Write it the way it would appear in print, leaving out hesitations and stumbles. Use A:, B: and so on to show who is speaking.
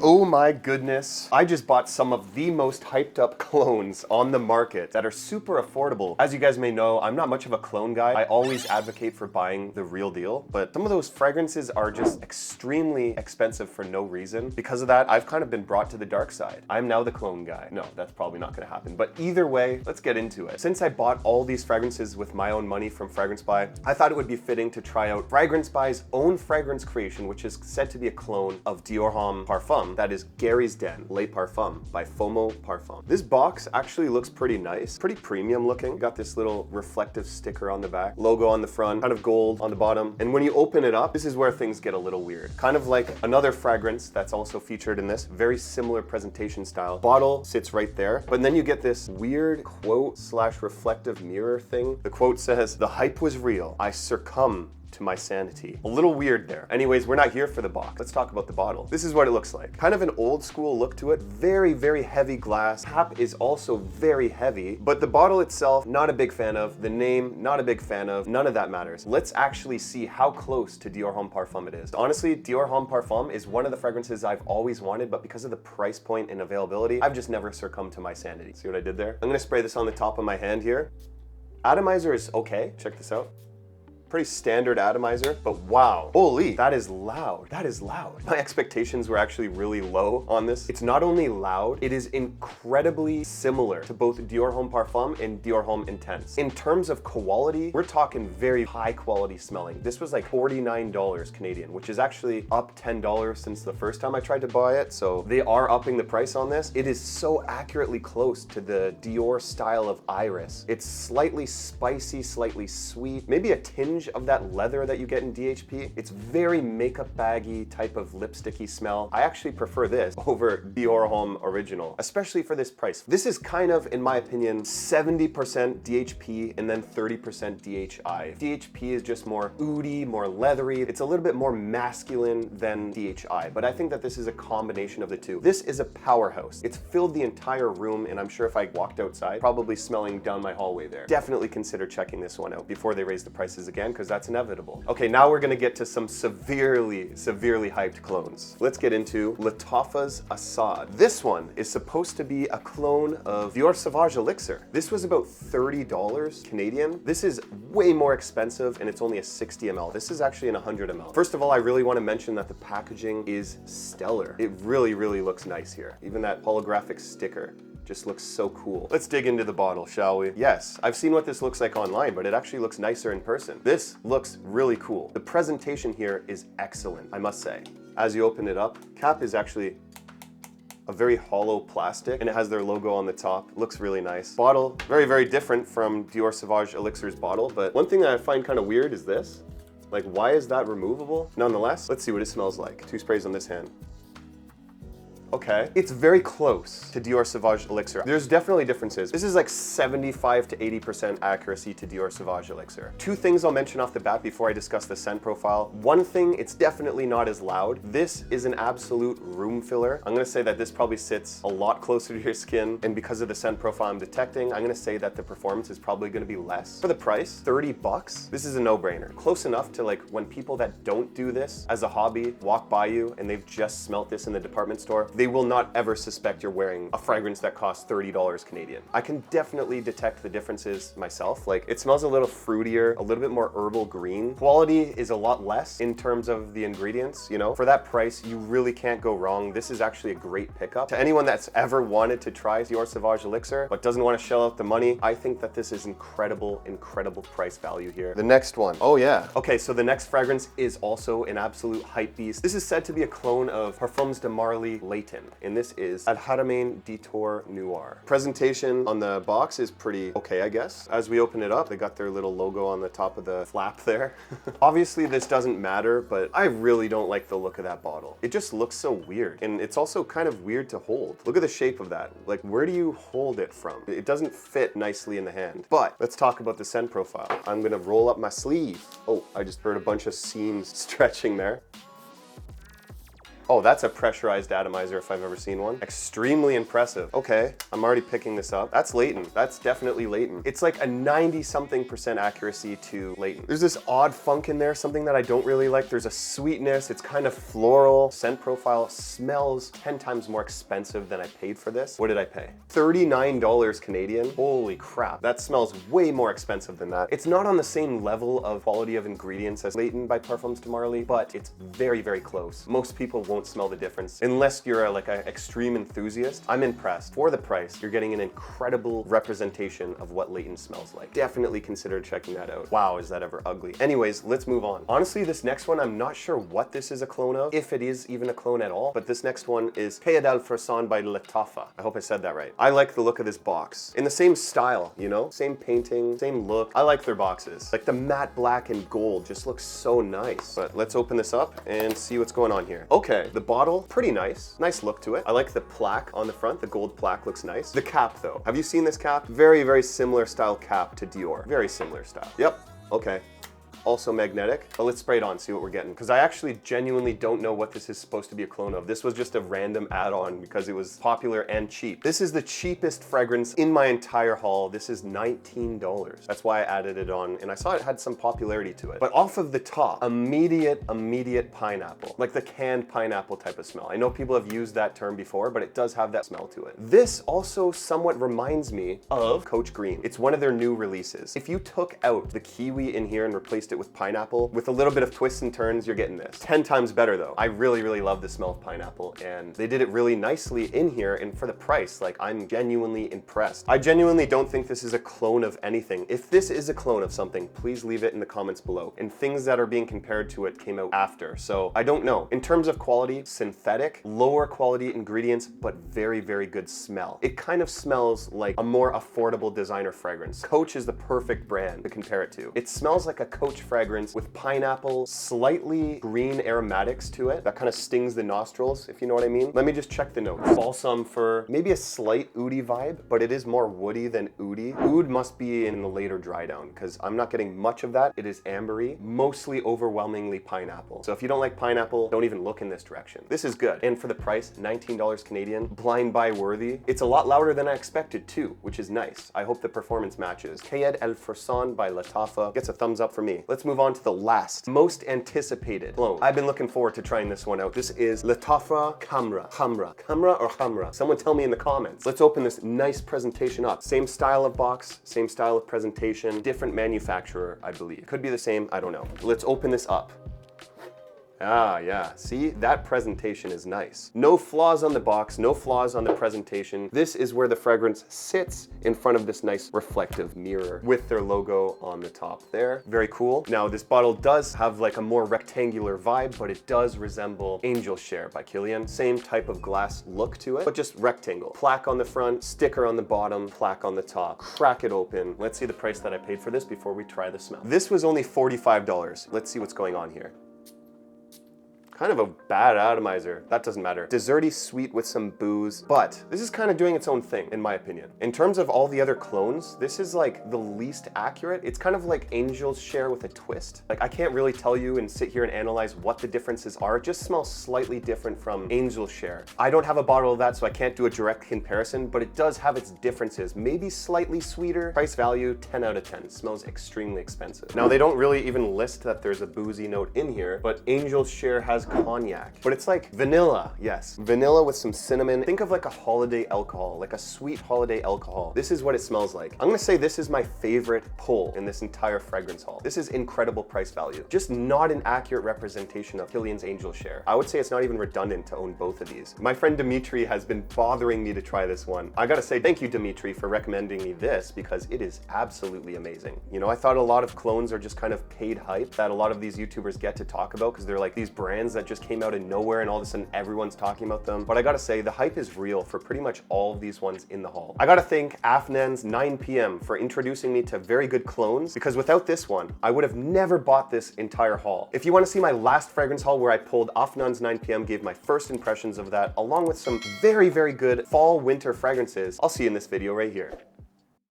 A: Oh my goodness. I just bought some of the most hyped up clones on the market that are super affordable. As you guys may know, I'm not much of a clone guy. I always advocate for buying the real deal, but some of those fragrances are just extremely expensive for no reason. Because of that, I've kind of been brought to the dark side. I'm now the clone guy. No, that's probably not gonna happen. But either way, let's get into it. Since I bought all these fragrances with my own money from Fragrance Buy, I thought it would be fitting to try out Fragrance Buy's own fragrance creation, which is said to be a clone of Dior Homme Parfum. That is Garys Den Le Parfum by Fomo Parfum. This box actually looks pretty nice, pretty premium looking. Got this little reflective sticker on the back, logo on the front, kind of gold on the bottom. And when you open it up, this is where things get a little weird. Kind of like another fragrance that's also featured in this, very similar presentation style. Bottle sits right there, but then you get this weird quote / reflective mirror thing. The quote says, "The hype was real. I succumb to my sanity." A little weird there. Anyways, we're not here for the box. Let's talk about the bottle. This is what it looks like. Kind of an old school look to it. Very, very heavy glass. Cap is also very heavy, but the bottle itself, not a big fan of. The name, not a big fan of. None of that matters. Let's actually see how close to Dior Homme Parfum it is. Honestly, Dior Homme Parfum is one of the fragrances I've always wanted, but because of the price point and availability, I've just never succumbed to my sanity. See what I did there? I'm gonna spray this on the top of my hand here. Atomizer is okay. Check this out. Pretty standard atomizer, but wow, holy, that is loud. That is loud. My expectations were actually really low on this. It's not only loud, it is incredibly similar to both Dior Homme Parfum and Dior Homme Intense. In terms of quality, we're talking very high quality smelling. This was like $49 Canadian, which is actually up $10 since the first time I tried to buy it. So they are upping the price on this. It is so accurately close to the Dior style of iris. It's slightly spicy, slightly sweet, maybe a tinge of that leather that you get in DHP. It's very makeup baggy type of lipsticky smell. I actually prefer this over Dior Homme Original, especially for this price. This is kind of, in my opinion, 70% DHP and then 30% DHI. DHP is just more oody, more leathery. It's a little bit more masculine than DHI, but I think that this is a combination of the two. This is a powerhouse. It's filled the entire room, and I'm sure if I walked outside, probably smelling down my hallway there. Definitely consider checking this one out before they raise the prices again, because that's inevitable. Okay, now we're gonna get to some severely hyped clones. Let's get into Lattafa Asad. This one is supposed to be a clone of Dior Sauvage Elixir. This was about $30 Canadian. This is way more expensive, and it's only a 60 ml. This is actually an 100 ml. First of all, I really wanna mention that the packaging is stellar. It really looks nice here. Even that holographic sticker just looks so cool. Let's dig into the bottle, shall we? Yes, I've seen what this looks like online, but it actually looks nicer in person. This looks really cool. The presentation here is excellent, I must say. As you open it up, cap is actually a very hollow plastic, and it has their logo on the top. Looks really nice. Bottle, very different from Dior Sauvage Elixir's bottle, but one thing that I find kind of weird is this. Like, why is that removable? Nonetheless, let's see what it smells like. 2 sprays on this hand. Okay, it's very close to Dior Sauvage Elixir. There's definitely differences. This is like 75 to 80% accuracy to Dior Sauvage Elixir. 2 things I'll mention off the bat before I discuss the scent profile. One thing, it's definitely not as loud. This is an absolute room filler. I'm gonna say that this probably sits a lot closer to your skin, and because of the scent profile I'm detecting, I'm gonna say that the performance is probably gonna be less. For the price, 30 bucks, this is a no-brainer. Close enough to like when people that don't do this as a hobby walk by you and they've just smelt this in the department store, they will not ever suspect you're wearing a fragrance that costs $30 Canadian. I can definitely detect the differences myself. Like, it smells a little fruitier, a little bit more herbal green. Quality is a lot less in terms of the ingredients, you know? For that price, you really can't go wrong. This is actually a great pickup. To anyone that's ever wanted to try Dior Sauvage Elixir, but doesn't want to shell out the money, I think that this is incredible price value here. The next one, oh yeah. Okay, so the next fragrance is also an absolute hype beast. This is said to be a clone of Parfums de Marly Layton, and this is ADH Haramain Detour Noir. Presentation on the box is pretty okay, I guess. As we open it up, they got their little logo on the top of the flap there. Obviously, this doesn't matter, but I really don't like the look of that bottle. It just looks so weird, and it's also kind of weird to hold. Look at the shape of that. Like, where do you hold it from? It doesn't fit nicely in the hand. But let's talk about the scent profile. I'm gonna roll up my sleeve. Oh, I just heard a bunch of seams stretching there. Oh, that's a pressurized atomizer if I've ever seen one. Extremely impressive. Okay, I'm already picking this up. That's latent. That's definitely latent. It's like a 90-something% accuracy to latent. There's this odd funk in there, something that I don't really like. There's a sweetness. It's kind of floral. Scent profile smells 10 times more expensive than I paid for this. What did I pay? $39 Canadian. Holy crap. That smells way more expensive than that. It's not on the same level of quality of ingredients as Latent by Parfums de Marly, but it's very, very close. Most people won't smell the difference unless you're like an extreme enthusiast. I'm impressed. For the price, you're getting an incredible representation of what Latent smells like. Definitely consider checking that out. Wow, is that ever ugly. Anyways, let's move on. Honestly, this next one, I'm not sure what this is a clone of, if it is even a clone at all, but this next one is Qaed Fursan by Lattafa. I hope I said that right. I like the look of this box. In the same style, you know? Same painting, same look. I like their boxes. Like the matte black and gold just looks so nice. But let's open this up and see what's going on here. Okay, the bottle, pretty nice. Nice look to it. I like the plaque on the front. The gold plaque looks nice. The cap though. Have you seen this cap? Very, very similar style cap to Dior. Very similar style. Yep, okay. Also magnetic, but let's spray it on, see what we're getting. Because I actually genuinely don't know what this is supposed to be a clone of. This was just a random add-on because it was popular and cheap. This is the cheapest fragrance in my entire haul. This is $19. That's why I added it on, and I saw it had some popularity to it. But off of the top, immediate pineapple. Like the canned pineapple type of smell. I know people have used that term before, but it does have that smell to it. This also somewhat reminds me of Coach Green. It's one of their new releases. If you took out the kiwi in here and replaced it with pineapple, with a little bit of twists and turns, you're getting this. 10 times better though. I really, really love the smell of pineapple, and they did it really nicely in here, and for the price, like, I'm genuinely impressed. I genuinely don't think this is a clone of anything. If this is a clone of something, please leave it in the comments below. And things that are being compared to it came out after, so I don't know. In terms of quality, synthetic, lower quality ingredients, but very, very good smell. It kind of smells like a more affordable designer fragrance. Coach is the perfect brand to compare it to. It smells like a Coach fragrance with pineapple, slightly green aromatics to it. That kind of stings the nostrils, if you know what I mean. Let me just check the notes. Balsam fir, maybe a slight oudi vibe, but it is more woody than oudi. Oud must be in the later dry down because I'm not getting much of that. It is ambery, mostly overwhelmingly pineapple. So if you don't like pineapple, don't even look in this direction. This is good. And for the price, $19 Canadian, blind buy worthy. It's a lot louder than I expected too, which is nice. I hope the performance matches. Qaed Fursan by Lattafa gets a thumbs up for me. Let's move on to the last, most anticipated clone. I've been looking forward to trying this one out. This is Lattafa Khamrah. Khamrah or Khamrah? Someone tell me in the comments. Let's open this nice presentation up. Same style of box, same style of presentation, different manufacturer, I believe. Could be the same, I don't know. Let's open this up. Ah, yeah. See, that presentation is nice. No flaws on the box, no flaws on the presentation. This is where the fragrance sits in front of this nice reflective mirror with their logo on the top there. Very cool. Now, this bottle does have like a more rectangular vibe, but it does resemble Angel Share by Kilian. Same type of glass look to it, but just rectangle. Plaque on the front, sticker on the bottom, plaque on the top. Crack it open. Let's see the price that I paid for this before we try the smell. This was only $45. Let's see what's going on here. Kind of a bad atomizer. That doesn't matter. Desserty sweet with some booze, but this is kind of doing its own thing, in my opinion. In terms of all the other clones, this is like the least accurate. It's kind of like Angel's Share with a twist. Like, I can't really tell you and sit here and analyze what the differences are. It just smells slightly different from Angel's Share. I don't have a bottle of that, so I can't do a direct comparison, but it does have its differences. Maybe slightly sweeter. Price value, 10 out of 10. It smells extremely expensive. Now, they don't really even list that there's a boozy note in here, but Angel's Share has cognac, but it's like vanilla. Yes, vanilla with some cinnamon. Think of like a holiday alcohol, like a sweet holiday alcohol. This is what it smells like. I'm gonna say this is my favorite pull in this entire fragrance haul. This is incredible price value. Just not an accurate representation of Kilian's Angel Share. I would say it's not even redundant to own both of these. My friend Dimitri has been bothering me to try this one. I gotta say thank you, Dimitri, for recommending me this because it is absolutely amazing. You know, I thought a lot of clones are just kind of paid hype that a lot of these YouTubers get to talk about because they're like these brands that just came out of nowhere and all of a sudden everyone's talking about them. But I gotta say, the hype is real for pretty much all of these ones in the haul. I gotta thank Afnan's 9 PM for introducing me to very good clones, because without this one, I would have never bought this entire haul. If you wanna see my last fragrance haul where I pulled Afnan's 9 PM, gave my first impressions of that, along with some very, very good fall winter fragrances, I'll see you in this video right here.